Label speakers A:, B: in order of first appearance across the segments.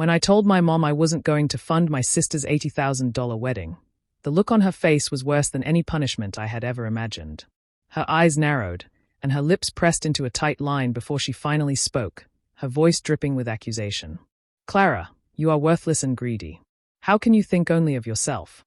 A: When I told my mom I wasn't going to fund my sister's $80,000 wedding, the look on her face was worse than any punishment I had ever imagined. Her eyes narrowed, and her lips pressed into a tight line before she finally spoke, her voice dripping with accusation. "Clara, you are worthless and greedy. How can you think only of yourself?"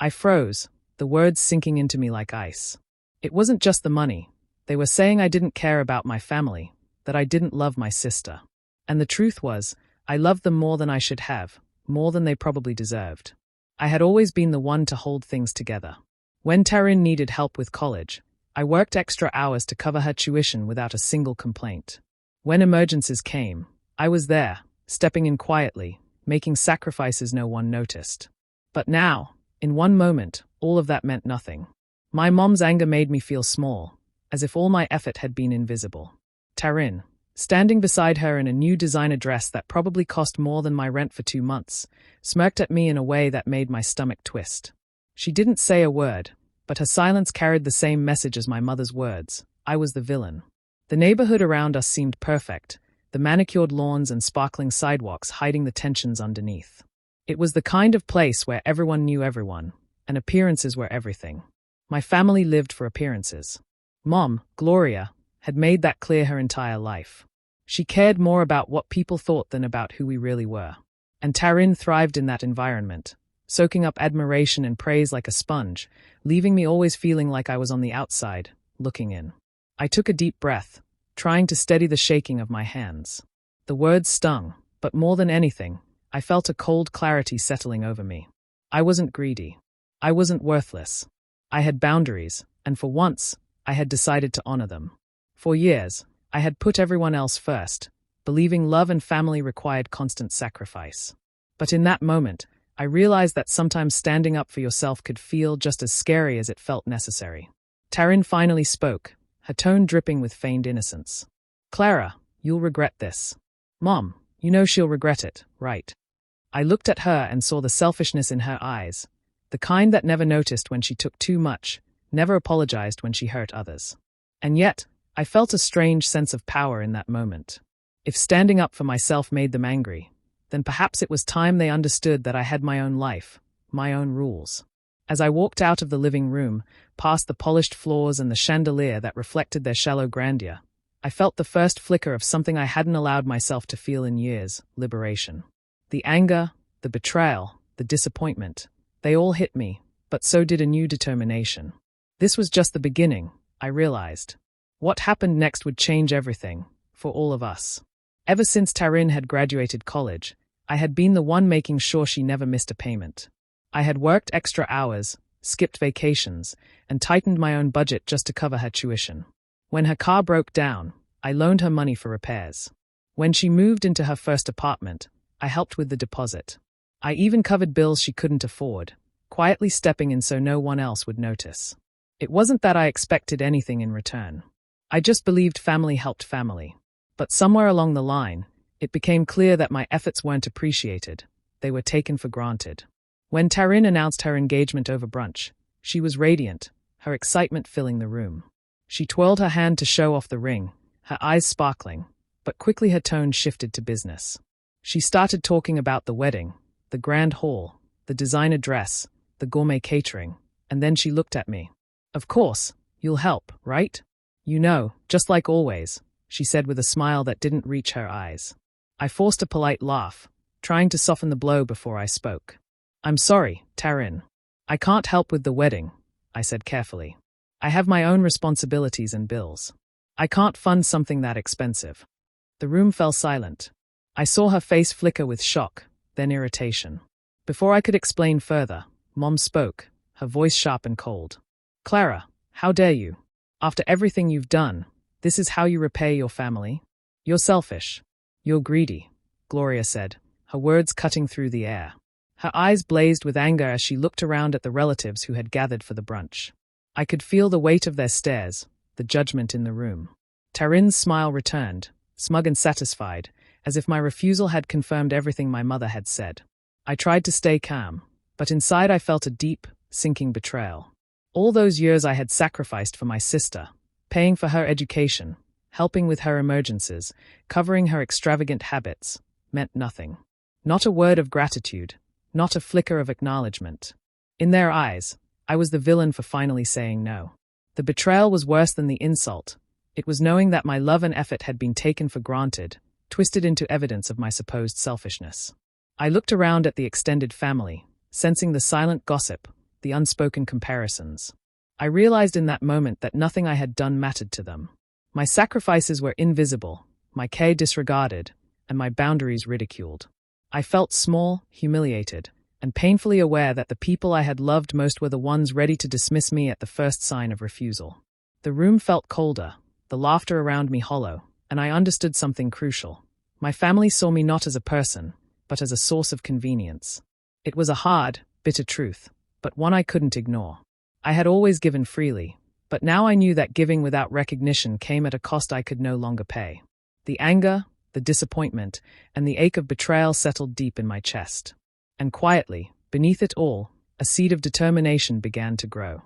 A: I froze, the words sinking into me like ice. It wasn't just the money. They were saying I didn't care about my family, that I didn't love my sister. And the truth was, I loved them more than I should have, more than they probably deserved. I had always been the one to hold things together. When Taryn needed help with college, I worked extra hours to cover her tuition without a single complaint. When emergencies came, I was there, stepping in quietly, making sacrifices no one noticed. But now, in one moment, all of that meant nothing. My mom's anger made me feel small, as if all my effort had been invisible. Taryn, standing beside her in a new designer dress that probably cost more than my rent for 2 months, smirked at me in a way that made my stomach twist. She didn't say a word, but her silence carried the same message as my mother's words. I was the villain. The neighborhood around us seemed perfect, the manicured lawns and sparkling sidewalks hiding the tensions underneath. It was the kind of place where everyone knew everyone, and appearances were everything. My family lived for appearances. Mom, Gloria, had made that clear her entire life. She cared more about what people thought than about who we really were. And Taryn thrived in that environment, soaking up admiration and praise like a sponge, leaving me always feeling like I was on the outside, looking in. I took a deep breath, trying to steady the shaking of my hands. The words stung, but more than anything, I felt a cold clarity settling over me. I wasn't greedy. I wasn't worthless. I had boundaries, and for once, I had decided to honor them. For years, I had put everyone else first, believing love and family required constant sacrifice. But in that moment, I realized that sometimes standing up for yourself could feel just as scary as it felt necessary. Taryn finally spoke, her tone dripping with feigned innocence. "Clara, you'll regret this." "Mom, you know she'll regret it, right?" I looked at her and saw the selfishness in her eyes, the kind that never noticed when she took too much, never apologized when she hurt others. And yet, I felt a strange sense of power in that moment. If standing up for myself made them angry, then perhaps it was time they understood that I had my own life, my own rules. As I walked out of the living room, past the polished floors and the chandelier that reflected their shallow grandeur, I felt the first flicker of something I hadn't allowed myself to feel in years: liberation. The anger, the betrayal, the disappointment, they all hit me, but so did a new determination. This was just the beginning, I realized. What happened next would change everything, for all of us. Ever since Taryn had graduated college, I had been the one making sure she never missed a payment. I had worked extra hours, skipped vacations, and tightened my own budget just to cover her tuition. When her car broke down, I loaned her money for repairs. When she moved into her first apartment, I helped with the deposit. I even covered bills she couldn't afford, quietly stepping in so no one else would notice. It wasn't that I expected anything in return. I just believed family helped family. But somewhere along the line, it became clear that my efforts weren't appreciated. They were taken for granted. When Taryn announced her engagement over brunch, she was radiant, her excitement filling the room. She twirled her hand to show off the ring, her eyes sparkling, but quickly her tone shifted to business. She started talking about the wedding, the grand hall, the designer dress, the gourmet catering, and then she looked at me. "Of course, you'll help, right? You know, just like always," she said with a smile that didn't reach her eyes. I forced a polite laugh, trying to soften the blow before I spoke. "I'm sorry, Taryn. I can't help with the wedding," I said carefully. "I have my own responsibilities and bills. I can't fund something that expensive." The room fell silent. I saw her face flicker with shock, then irritation. Before I could explain further, Mom spoke, her voice sharp and cold. "Clara, how dare you? After everything you've done, this is how you repay your family? You're selfish. You're greedy," Gloria said, her words cutting through the air. Her eyes blazed with anger as she looked around at the relatives who had gathered for the brunch. I could feel the weight of their stares, the judgment in the room. Taryn's smile returned, smug and satisfied, as if my refusal had confirmed everything my mother had said. I tried to stay calm, but inside I felt a deep, sinking betrayal. All those years I had sacrificed for my sister, paying for her education, helping with her emergencies, covering her extravagant habits, meant nothing. Not a word of gratitude, not a flicker of acknowledgement. In their eyes, I was the villain for finally saying no. The betrayal was worse than the insult. It was knowing that my love and effort had been taken for granted, twisted into evidence of my supposed selfishness. I looked around at the extended family, sensing the silent gossip, the unspoken comparisons. I realized in that moment that nothing I had done mattered to them. My sacrifices were invisible, my care disregarded, and my boundaries ridiculed. I felt small, humiliated, and painfully aware that the people I had loved most were the ones ready to dismiss me at the first sign of refusal. The room felt colder, the laughter around me hollow, and I understood something crucial. My family saw me not as a person, but as a source of convenience. It was a hard, bitter truth, but one I couldn't ignore. I had always given freely, but now I knew that giving without recognition came at a cost I could no longer pay. The anger, the disappointment, and the ache of betrayal settled deep in my chest. And quietly, beneath it all, a seed of determination began to grow.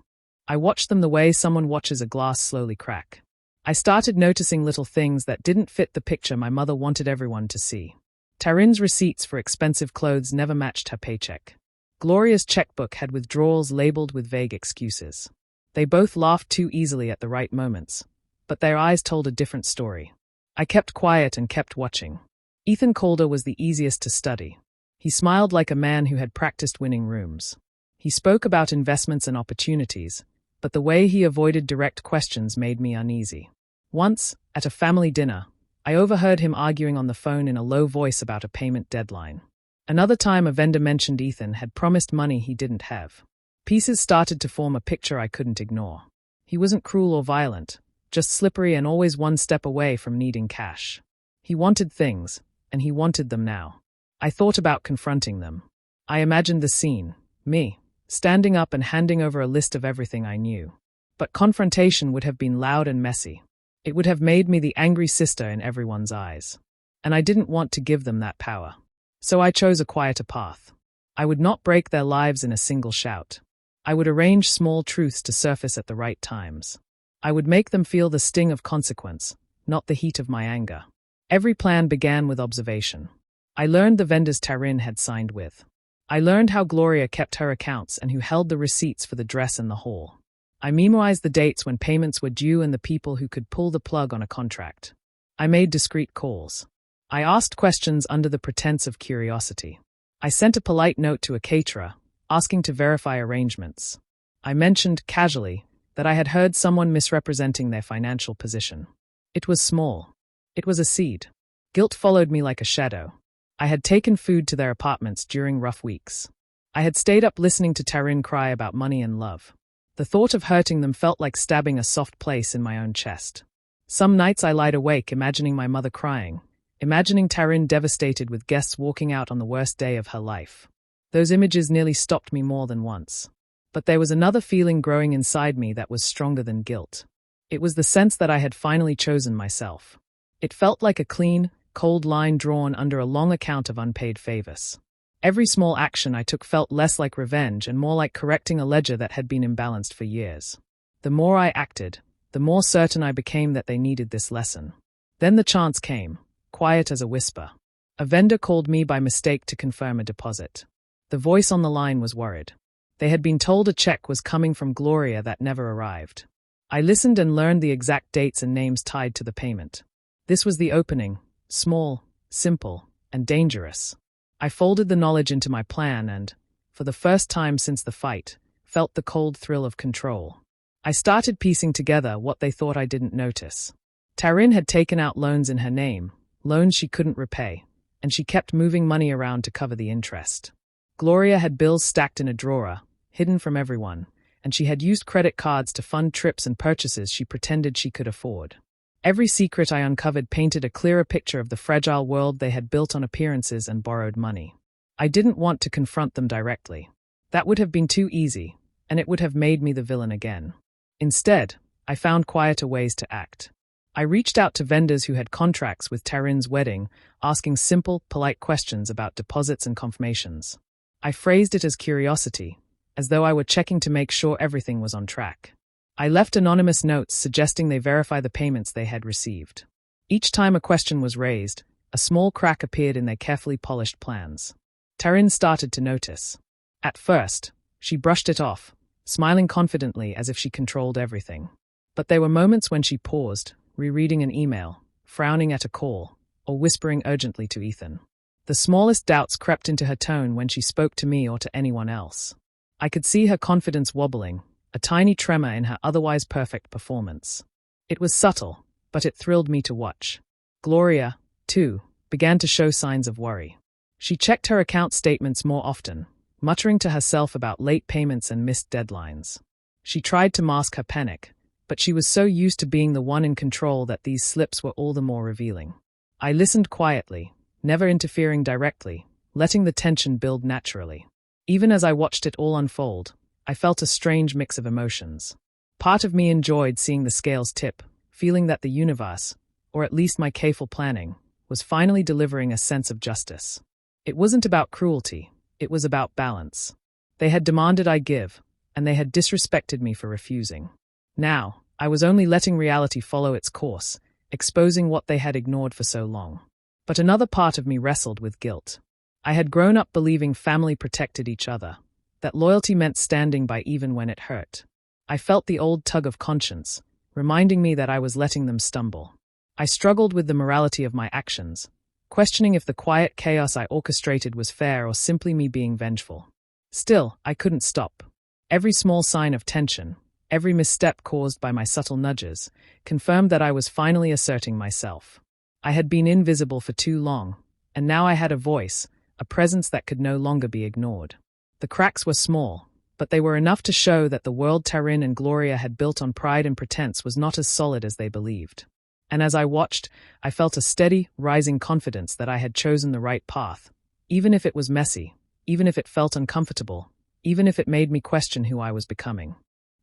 A: I watched them the way someone watches a glass slowly crack. I started noticing little things that didn't fit the picture my mother wanted everyone to see. Taryn's receipts for expensive clothes never matched her paycheck. Gloria's checkbook had withdrawals labeled with vague excuses. They both laughed too easily at the right moments, but their eyes told a different story. I kept quiet and kept watching. Ethan Calder was the easiest to study. He smiled like a man who had practiced winning rooms. He spoke about investments and opportunities, but the way he avoided direct questions made me uneasy. Once, at a family dinner, I overheard him arguing on the phone in a low voice about a payment deadline. Another time a vendor mentioned Ethan had promised money he didn't have. Pieces started to form a picture I couldn't ignore. He wasn't cruel or violent, just slippery and always one step away from needing cash. He wanted things, and he wanted them now. I thought about confronting them. I imagined the scene, me, standing up and handing over a list of everything I knew. But confrontation would have been loud and messy. It would have made me the angry sister in everyone's eyes. And I didn't want to give them that power. So I chose a quieter path. I would not break their lives in a single shout. I would arrange small truths to surface at the right times. I would make them feel the sting of consequence, not the heat of my anger. Every plan began with observation. I learned the vendors Taryn had signed with. I learned how Gloria kept her accounts and who held the receipts for the dress and the hall. I memorized the dates when payments were due and the people who could pull the plug on a contract. I made discreet calls. I asked questions under the pretense of curiosity. I sent a polite note to a caterer, asking to verify arrangements. I mentioned, casually, that I had heard someone misrepresenting their financial position. It was small. It was a seed. Guilt followed me like a shadow. I had taken food to their apartments during rough weeks. I had stayed up listening to Taryn cry about money and love. The thought of hurting them felt like stabbing a soft place in my own chest. Some nights I lied awake imagining my mother crying, imagining Taryn devastated with guests walking out on the worst day of her life. Those images nearly stopped me more than once. But there was another feeling growing inside me that was stronger than guilt. It was the sense that I had finally chosen myself. It felt like a clean, cold line drawn under a long account of unpaid favors. Every small action I took felt less like revenge and more like correcting a ledger that had been imbalanced for years. The more I acted, the more certain I became that they needed this lesson. Then the chance came, quiet as a whisper. A vendor called me by mistake to confirm a deposit. The voice on the line was worried. They had been told a check was coming from Gloria that never arrived. I listened and learned the exact dates and names tied to the payment. This was the opening, small, simple, and dangerous. I folded the knowledge into my plan and, for the first time since the fight, felt the cold thrill of control. I started piecing together what they thought I didn't notice. Taryn had taken out loans in her name, loans she couldn't repay, and she kept moving money around to cover the interest. Gloria had bills stacked in a drawer, hidden from everyone, and she had used credit cards to fund trips and purchases she pretended she could afford. Every secret I uncovered painted a clearer picture of the fragile world they had built on appearances and borrowed money. I didn't want to confront them directly. That would have been too easy, and it would have made me the villain again. Instead, I found quieter ways to act. I reached out to vendors who had contracts with Taryn's wedding, asking simple, polite questions about deposits and confirmations. I phrased it as curiosity, as though I were checking to make sure everything was on track. I left anonymous notes suggesting they verify the payments they had received. Each time a question was raised, A small crack appeared in their carefully polished plans. Taryn started to notice. At first, she brushed it off, smiling confidently as if she controlled everything. But there were moments when she paused, rereading an email, frowning at a call, or whispering urgently to Ethan. The smallest doubts crept into her tone when she spoke to me or to anyone else. I could see her confidence wobbling, a tiny tremor in her otherwise perfect performance. It was subtle, but it thrilled me to watch. Gloria, too, began to show signs of worry. She checked her account statements more often, muttering to herself about late payments and missed deadlines. She tried to mask her panic, but she was so used to being the one in control that these slips were all the more revealing. I listened quietly, never interfering directly, letting the tension build naturally. Even as I watched it all unfold, I felt a strange mix of emotions. Part of me enjoyed seeing the scales tip, feeling that the universe, or at least my careful planning, was finally delivering a sense of justice. It wasn't about cruelty, it was about balance. They had demanded I give, and they had disrespected me for refusing. Now, I was only letting reality follow its course, exposing what they had ignored for so long. But another part of me wrestled with guilt. I had grown up believing family protected each other, that loyalty meant standing by even when it hurt. I felt the old tug of conscience, reminding me that I was letting them stumble. I struggled with the morality of my actions, questioning if the quiet chaos I orchestrated was fair or simply me being vengeful. Still, I couldn't stop. Every small sign of tension, every misstep caused by my subtle nudges, confirmed that I was finally asserting myself. I had been invisible for too long, and now I had a voice, a presence that could no longer be ignored. The cracks were small, but they were enough to show that the world Taryn and Gloria had built on pride and pretense was not as solid as they believed. And as I watched, I felt a steady, rising confidence that I had chosen the right path, even if it was messy, even if it felt uncomfortable, even if it made me question who I was becoming.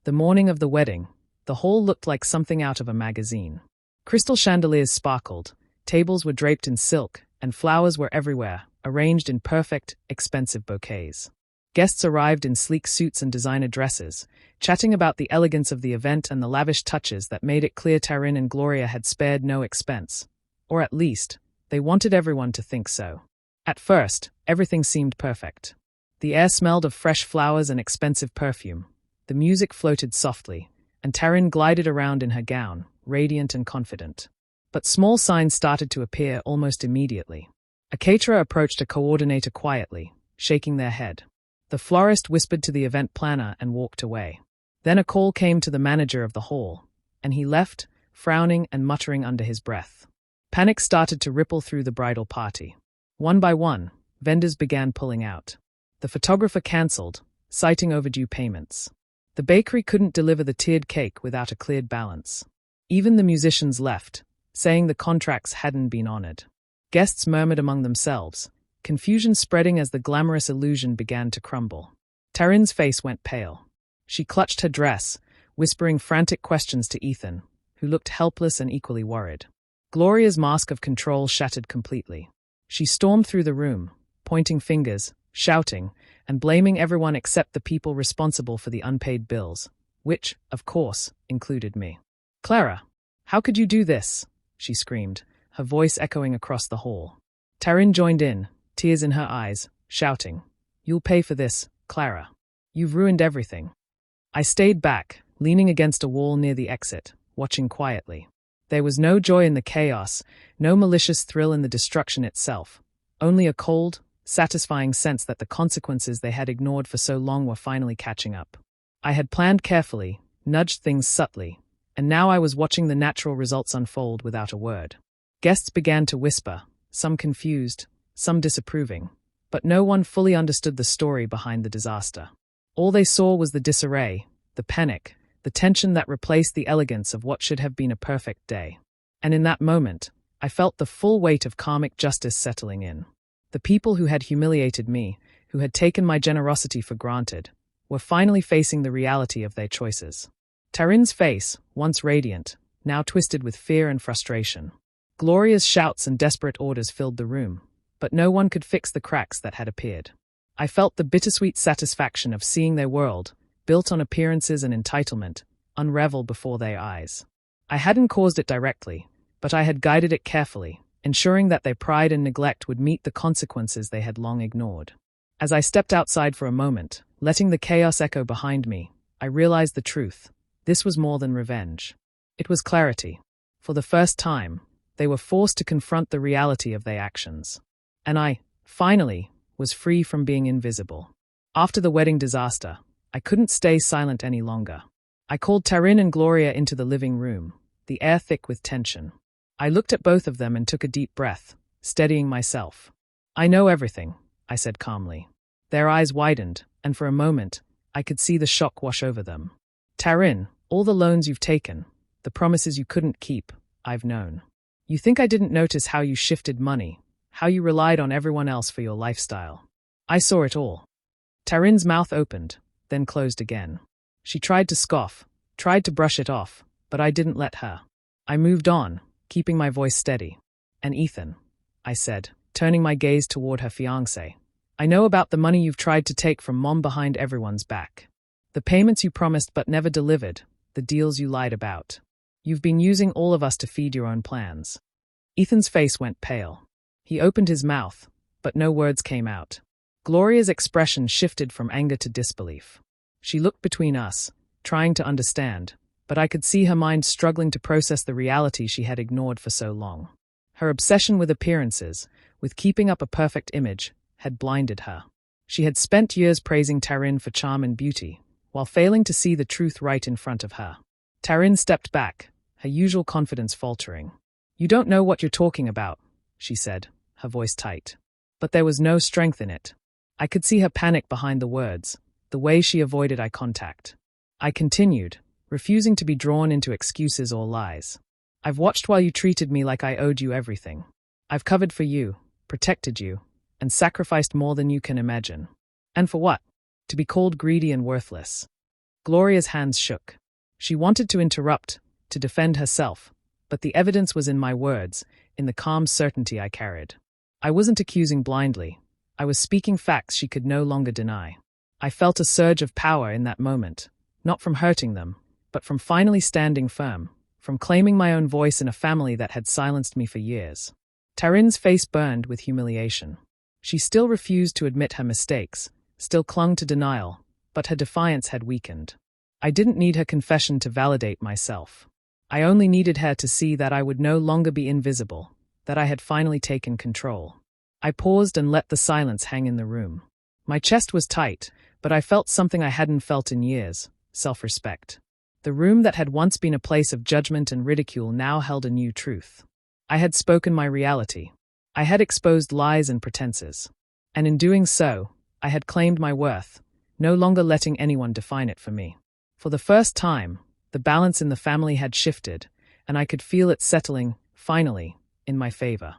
A: The morning of the wedding, the hall looked like something out of a magazine. Crystal chandeliers sparkled, tables were draped in silk, and flowers were everywhere, arranged in perfect, expensive bouquets. Guests arrived in sleek suits and designer dresses, chatting about the elegance of the event and the lavish touches that made it clear Taryn and Gloria had spared no expense. Or at least, they wanted everyone to think so. At first, everything seemed perfect. The air smelled of fresh flowers and expensive perfume. The music floated softly, and Taryn glided around in her gown, radiant and confident. But small signs started to appear almost immediately. A caterer approached a coordinator quietly, shaking their head. The florist whispered to the event planner and walked away. Then a call came to the manager of the hall, and he left, frowning and muttering under his breath. Panic started to ripple through the bridal party. One by one, vendors began pulling out. The photographer cancelled, citing overdue payments. The bakery couldn't deliver the tiered cake without a cleared balance. Even the musicians left, saying the contracts hadn't been honored. Guests murmured among themselves, confusion spreading as the glamorous illusion began to crumble. Taryn's face went pale. She clutched her dress, whispering frantic questions to Ethan, who looked helpless and equally worried. Gloria's mask of control shattered completely. She stormed through the room, pointing fingers, shouting, and blaming everyone except the people responsible for the unpaid bills, which, of course, included me. "Clara, how could you do this?" she screamed, her voice echoing across the hall. Taryn joined in, tears in her eyes, shouting, "You'll pay for this, Clara. You've ruined everything." I stayed back, leaning against a wall near the exit, watching quietly. There was no joy in the chaos, no malicious thrill in the destruction itself, only a cold, satisfying sense that the consequences they had ignored for so long were finally catching up. I had planned carefully, nudged things subtly, and now I was watching the natural results unfold without a word. Guests began to whisper, some confused, some disapproving, but no one fully understood the story behind the disaster. All they saw was the disarray, the panic, the tension that replaced the elegance of what should have been a perfect day. And in that moment, I felt the full weight of karmic justice settling in. The people who had humiliated me, who had taken my generosity for granted, were finally facing the reality of their choices. Taryn's face, once radiant, now twisted with fear and frustration. Gloria's shouts and desperate orders filled the room, but no one could fix the cracks that had appeared. I felt the bittersweet satisfaction of seeing their world, built on appearances and entitlement, unravel before their eyes. I hadn't caused it directly, but I had guided it carefully, ensuring that their pride and neglect would meet the consequences they had long ignored. As I stepped outside for a moment, letting the chaos echo behind me, I realized the truth. This was more than revenge. It was clarity. For the first time, they were forced to confront the reality of their actions. And I, finally, was free from being invisible. After the wedding disaster, I couldn't stay silent any longer. I called Taryn and Gloria into the living room, the air thick with tension. I looked at both of them and took a deep breath, steadying myself. "I know everything," I said calmly. Their eyes widened, and for a moment, I could see the shock wash over them. "Taryn, all the loans you've taken, the promises you couldn't keep, I've known. You think I didn't notice how you shifted money, how you relied on everyone else for your lifestyle. I saw it all." Taryn's mouth opened, then closed again. She tried to scoff, tried to brush it off, but I didn't let her. I moved on, keeping my voice steady. "And Ethan," I said, turning my gaze toward her fiancé, "I know about the money you've tried to take from Mom behind everyone's back. The payments you promised but never delivered, the deals you lied about. You've been using all of us to feed your own plans." Ethan's face went pale. He opened his mouth, but no words came out. Gloria's expression shifted from anger to disbelief. She looked between us, trying to understand, but I could see her mind struggling to process the reality she had ignored for so long. Her obsession with appearances, with keeping up a perfect image, had blinded her. She had spent years praising Taryn for charm and beauty, while failing to see the truth right in front of her. Taryn stepped back, her usual confidence faltering. "You don't know what you're talking about," she said, her voice tight. But there was no strength in it. I could see her panic behind the words, the way she avoided eye contact. I continued, refusing to be drawn into excuses or lies. "I've watched while you treated me like I owed you everything. I've covered for you, protected you, and sacrificed more than you can imagine. And for what? To be called greedy and worthless." Gloria's hands shook. She wanted to interrupt, to defend herself, but the evidence was in my words, in the calm certainty I carried. I wasn't accusing blindly. I was speaking facts she could no longer deny. I felt a surge of power in that moment, not from hurting them, but from finally standing firm, from claiming my own voice in a family that had silenced me for years. Taryn's face burned with humiliation. She still refused to admit her mistakes, still clung to denial, but her defiance had weakened. I didn't need her confession to validate myself. I only needed her to see that I would no longer be invisible, that I had finally taken control. I paused and let the silence hang in the room. My chest was tight, but I felt something I hadn't felt in years, self-respect. The room that had once been a place of judgment and ridicule now held a new truth. I had spoken my reality. I had exposed lies and pretenses. And in doing so, I had claimed my worth, no longer letting anyone define it for me. For the first time, the balance in the family had shifted, and I could feel it settling, finally, in my favor.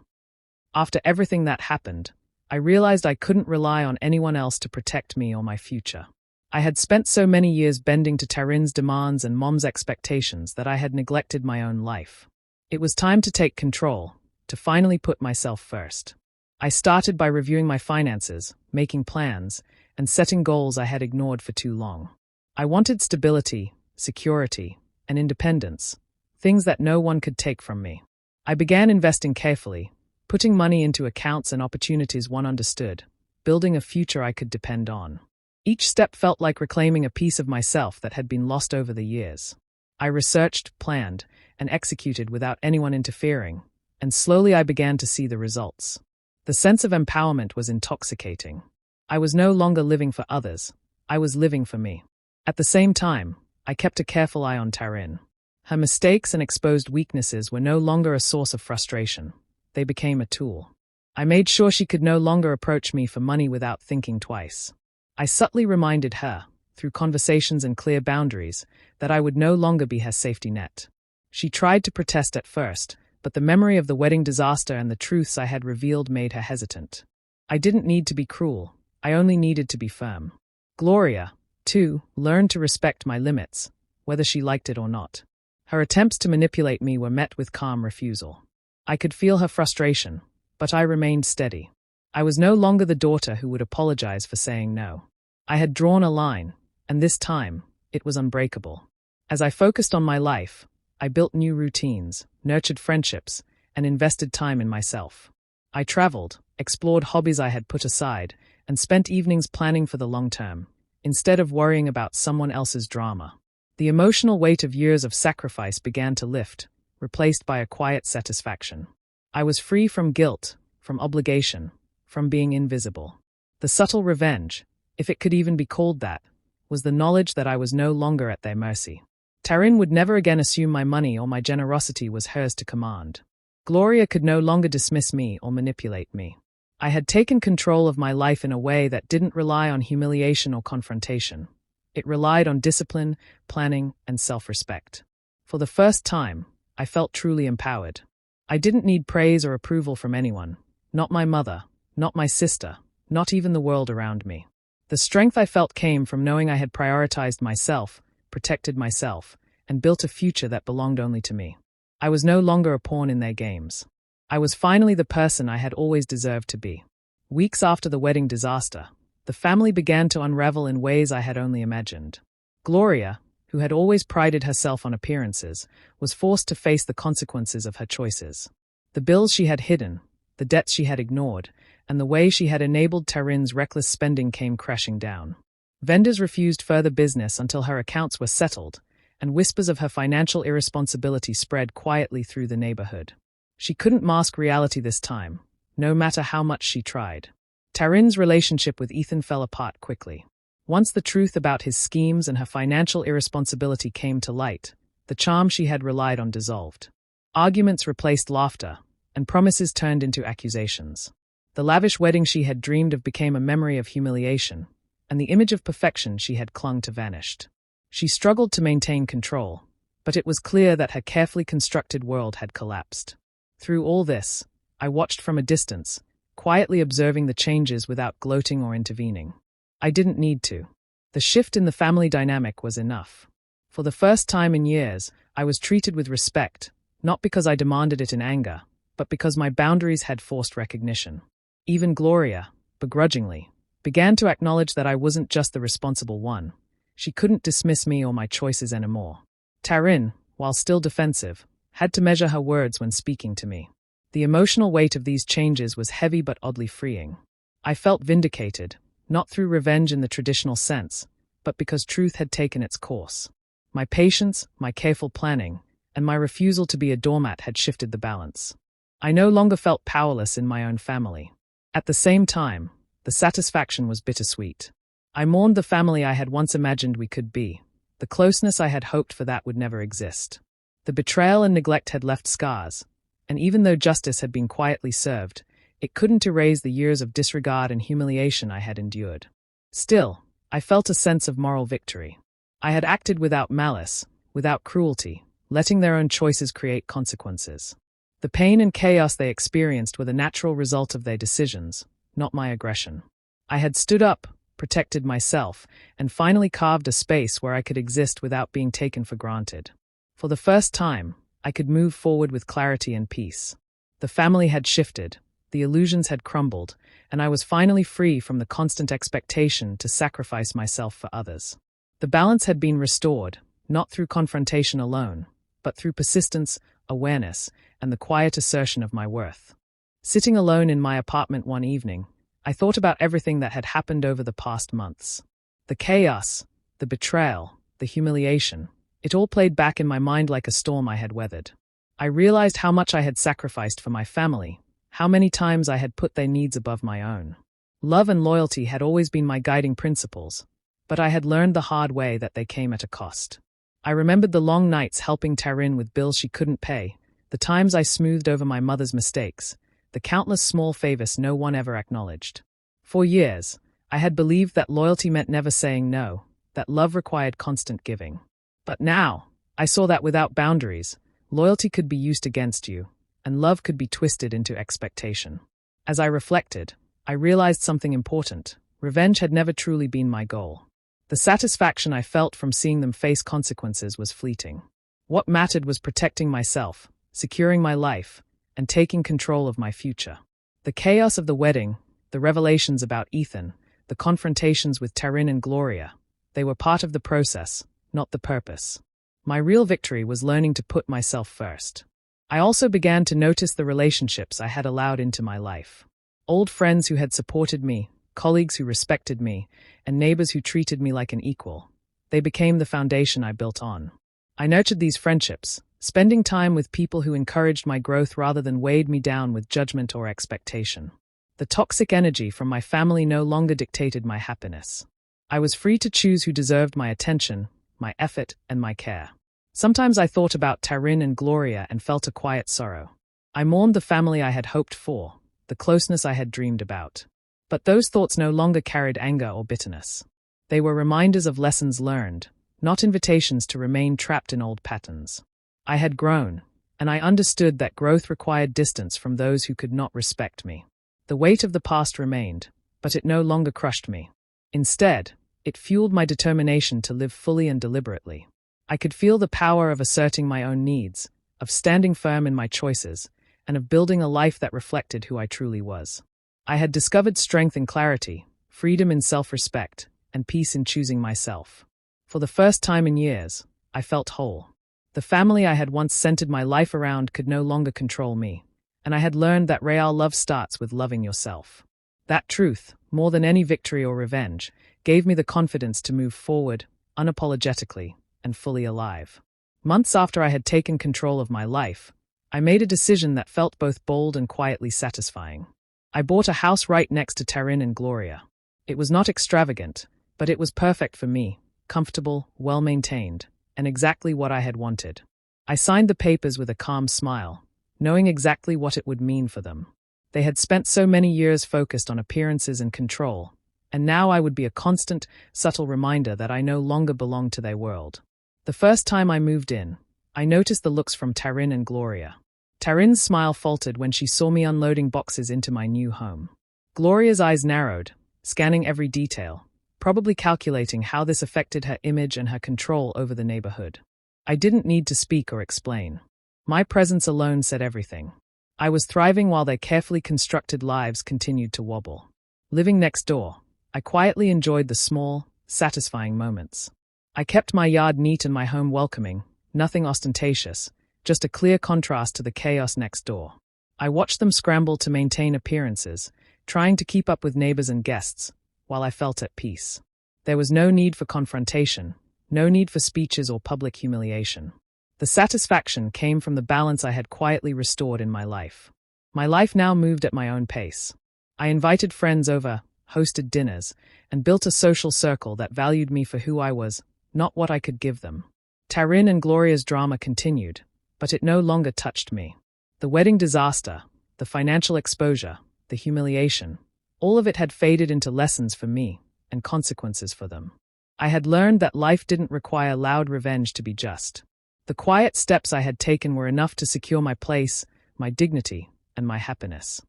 A: After everything that happened, I realized I couldn't rely on anyone else to protect me or my future. I had spent so many years bending to Taryn's demands and Mom's expectations that I had neglected my own life. It was time to take control, to finally put myself first. I started by reviewing my finances, making plans, and setting goals I had ignored for too long. I wanted stability, security, and independence, things that no one could take from me. I began investing carefully, putting money into accounts and opportunities one understood, building a future I could depend on. Each step felt like reclaiming a piece of myself that had been lost over the years. I researched, planned, and executed without anyone interfering, and slowly I began to see the results. The sense of empowerment was intoxicating. I was no longer living for others, I was living for me. At the same time, I kept a careful eye on Taryn. Her mistakes and exposed weaknesses were no longer a source of frustration. They became a tool. I made sure she could no longer approach me for money without thinking twice. I subtly reminded her, through conversations and clear boundaries, that I would no longer be her safety net. She tried to protest at first, but the memory of the wedding disaster and the truths I had revealed made her hesitant. I didn't need to be cruel, I only needed to be firm. Gloria, too, learned to respect my limits, whether she liked it or not. Her attempts to manipulate me were met with calm refusal. I could feel her frustration, but I remained steady. I was no longer the daughter who would apologize for saying no. I had drawn a line, and this time, it was unbreakable. As I focused on my life, I built new routines, nurtured friendships, and invested time in myself. I traveled, explored hobbies I had put aside, and spent evenings planning for the long term, instead of worrying about someone else's drama. The emotional weight of years of sacrifice began to lift, replaced by a quiet satisfaction. I was free from guilt, from obligation, from being invisible. The subtle revenge, if it could even be called that, was the knowledge that I was no longer at their mercy. Taryn would never again assume my money or my generosity was hers to command. Gloria could no longer dismiss me or manipulate me. I had taken control of my life in a way that didn't rely on humiliation or confrontation. It relied on discipline, planning, and self-respect. For the first time, I felt truly empowered. I didn't need praise or approval from anyone, not my mother, not my sister, not even the world around me. The strength I felt came from knowing I had prioritized myself, protected myself, and built a future that belonged only to me. I was no longer a pawn in their games. I was finally the person I had always deserved to be. Weeks after the wedding disaster, the family began to unravel in ways I had only imagined. Gloria, who had always prided herself on appearances, was forced to face the consequences of her choices. The bills she had hidden, the debts she had ignored, and the way she had enabled Taryn's reckless spending came crashing down. Vendors refused further business until her accounts were settled, and whispers of her financial irresponsibility spread quietly through the neighborhood. She couldn't mask reality this time, no matter how much she tried. Taryn's relationship with Ethan fell apart quickly. Once the truth about his schemes and her financial irresponsibility came to light, the charm she had relied on dissolved. Arguments replaced laughter, and promises turned into accusations. The lavish wedding she had dreamed of became a memory of humiliation, and the image of perfection she had clung to vanished. She struggled to maintain control, but it was clear that her carefully constructed world had collapsed. Through all this, I watched from a distance, quietly observing the changes without gloating or intervening. I didn't need to. The shift in the family dynamic was enough. For the first time in years, I was treated with respect, not because I demanded it in anger, but because my boundaries had forced recognition. Even Gloria, begrudgingly, began to acknowledge that I wasn't just the responsible one. She couldn't dismiss me or my choices anymore. Taryn, while still defensive, had to measure her words when speaking to me. The emotional weight of these changes was heavy but oddly freeing. I felt vindicated, not through revenge in the traditional sense, but because truth had taken its course. My patience, my careful planning, and my refusal to be a doormat had shifted the balance. I no longer felt powerless in my own family. At the same time, the satisfaction was bittersweet. I mourned the family I had once imagined we could be. The closeness I had hoped for that would never exist. The betrayal and neglect had left scars, and even though justice had been quietly served, it couldn't erase the years of disregard and humiliation I had endured. Still, I felt a sense of moral victory. I had acted without malice, without cruelty, letting their own choices create consequences. The pain and chaos they experienced were the natural result of their decisions, not my aggression. I had stood up, protected myself, and finally carved a space where I could exist without being taken for granted. For the first time, I could move forward with clarity and peace. The family had shifted, the illusions had crumbled, and I was finally free from the constant expectation to sacrifice myself for others. The balance had been restored, not through confrontation alone, but through persistence, awareness, and the quiet assertion of my worth. Sitting alone in my apartment one evening, I thought about everything that had happened over the past months. The chaos, the betrayal, the humiliation, it all played back in my mind like a storm I had weathered. I realized how much I had sacrificed for my family, how many times I had put their needs above my own. Love and loyalty had always been my guiding principles, but I had learned the hard way that they came at a cost. I remembered the long nights helping Taryn with bills she couldn't pay, the times I smoothed over my mother's mistakes, the countless small favors no one ever acknowledged. For years, I had believed that loyalty meant never saying no, that love required constant giving. But now, I saw that without boundaries, loyalty could be used against you, and love could be twisted into expectation. As I reflected, I realized something important. Revenge had never truly been my goal. The satisfaction I felt from seeing them face consequences was fleeting. What mattered was protecting myself, securing my life, and taking control of my future. The chaos of the wedding, the revelations about Ethan, the confrontations with Taryn and Gloria, they were part of the process, not the purpose. My real victory was learning to put myself first. I also began to notice the relationships I had allowed into my life. Old friends who had supported me, colleagues who respected me, and neighbors who treated me like an equal. They became the foundation I built on. I nurtured these friendships, spending time with people who encouraged my growth rather than weighed me down with judgment or expectation. The toxic energy from my family no longer dictated my happiness. I was free to choose who deserved my attention, my effort, and my care. Sometimes I thought about Taryn and Gloria and felt a quiet sorrow. I mourned the family I had hoped for, the closeness I had dreamed about. But those thoughts no longer carried anger or bitterness. They were reminders of lessons learned, not invitations to remain trapped in old patterns. I had grown, and I understood that growth required distance from those who could not respect me. The weight of the past remained, but it no longer crushed me. Instead, it fueled my determination to live fully and deliberately. I could feel the power of asserting my own needs, of standing firm in my choices, and of building a life that reflected who I truly was. I had discovered strength in clarity, freedom in self-respect, and peace in choosing myself. For the first time in years, I felt whole. The family I had once centered my life around could no longer control me, and I had learned that real love starts with loving yourself. That truth, more than any victory or revenge, gave me the confidence to move forward, unapologetically, and fully alive. Months after I had taken control of my life, I made a decision that felt both bold and quietly satisfying. I bought a house right next to Taryn and Gloria. It was not extravagant, but it was perfect for me, comfortable, well-maintained, and exactly what I had wanted. I signed the papers with a calm smile, knowing exactly what it would mean for them. They had spent so many years focused on appearances and control, and now I would be a constant, subtle reminder that I no longer belonged to their world. The first time I moved in, I noticed the looks from Taryn and Gloria. Taryn's smile faltered when she saw me unloading boxes into my new home. Gloria's eyes narrowed, scanning every detail, probably calculating how this affected her image and her control over the neighborhood. I didn't need to speak or explain. My presence alone said everything. I was thriving while their carefully constructed lives continued to wobble. Living next door, I quietly enjoyed the small, satisfying moments. I kept my yard neat and my home welcoming, nothing ostentatious, just a clear contrast to the chaos next door. I watched them scramble to maintain appearances, trying to keep up with neighbors and guests, while I felt at peace. There was no need for confrontation, no need for speeches or public humiliation. The satisfaction came from the balance I had quietly restored in my life. My life now moved at my own pace. I invited friends over, hosted dinners, and built a social circle that valued me for who I was, not what I could give them. Taryn and Gloria's drama continued, but it no longer touched me. The wedding disaster, the financial exposure, the humiliation, all of it had faded into lessons for me and consequences for them. I had learned that life didn't require loud revenge to be just. The quiet steps I had taken were enough to secure my place, my dignity, and my happiness.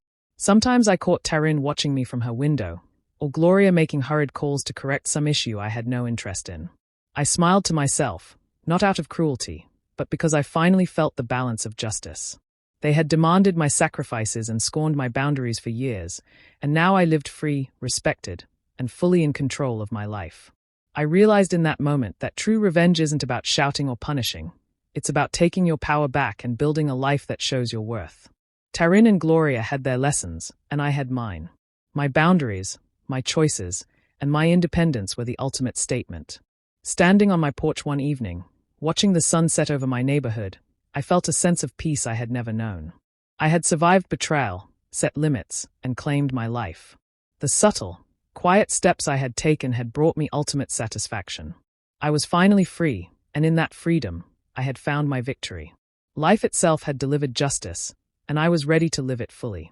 A: Sometimes I caught Taryn watching me from her window, or Gloria making hurried calls to correct some issue I had no interest in. I smiled to myself, not out of cruelty, but because I finally felt the balance of justice. They had demanded my sacrifices and scorned my boundaries for years, and now I lived free, respected, and fully in control of my life. I realized in that moment that true revenge isn't about shouting or punishing. It's about taking your power back and building a life that shows your worth. Taryn and Gloria had their lessons, and I had mine. My boundaries, my choices, and my independence were the ultimate statement. Standing on my porch one evening, watching the sun set over my neighborhood, I felt a sense of peace I had never known. I had survived betrayal, set limits, and claimed my life. The subtle, quiet steps I had taken had brought me ultimate satisfaction. I was finally free, and in that freedom, I had found my victory. Life itself had delivered justice, and I was ready to live it fully.